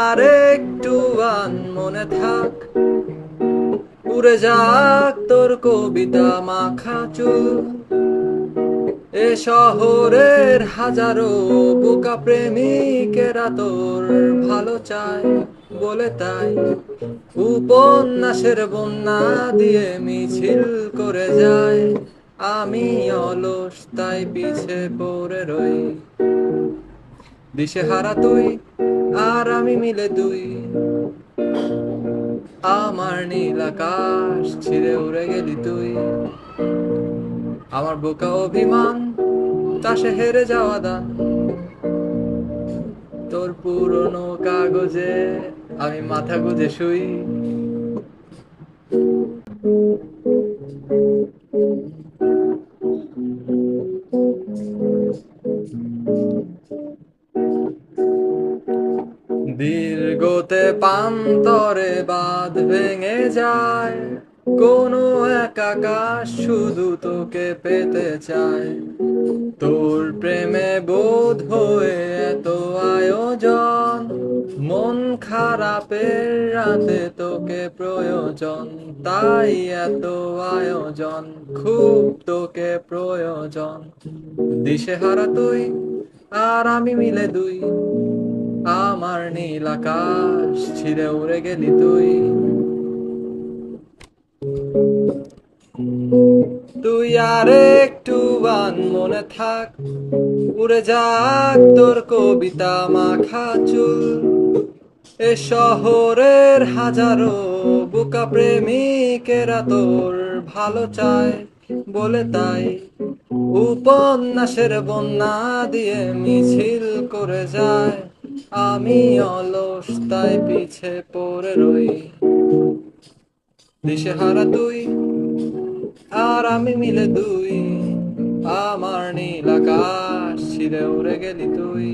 আর একটু মনে থাক, উড়ে যাক তোর কবিতা মাখা চুল। এ শহরের হাজারো বোকা প্রেমিকেরা তোর ভালো চায় বলে তাই উপন্যাসের বন্যা দিয়ে মিছিল করে যায়। আমি অলস তাই পিছে পড়ে রই, দিশেহারা তুই আর আমি মিলে দুই। আমার নীল আকাশ ছিঁড়ে উড়ে গেলি তুই, আমার বোকা অভিমান তাসে হেরে যাওয়া দান। তোর পুরনো কাগজে আমি মাথা গুঁজে শুই। দীর্ঘতে পান্তরে বাঁধ ভেঙে যায়, কোনো এক আকাশ শুধু তোকে পেতে চায়। তোর প্রেমে বোধ হয়ে এত আয়োজন, মন খারাপের রাতে তোকে প্রয়োজন। তাই এত আয়োজন, খুব তোকে প্রয়োজন। দিশেহারা তুই আর আমি মিলে দুই, আমার নীল আকাশ ছিঁড়ে উড়ে গেলি তুই। তুই আর একটু মনে থাক, উড়ে যাক তোর কবিতা মাখা চুল। এ শহরের হাজারো বোকা প্রেমিকেরা তোর ভালো চায় বলে তাই উপন্যাসের বন্যা দিয়ে মিছিল করে যায়। আমি অলস তাই পিছে পড়ে রই, দিশেহারা তুই আর আমি মিলে দুই, আমার নীল আকাশ ছিঁড়ে উড়ে গেলি তুই।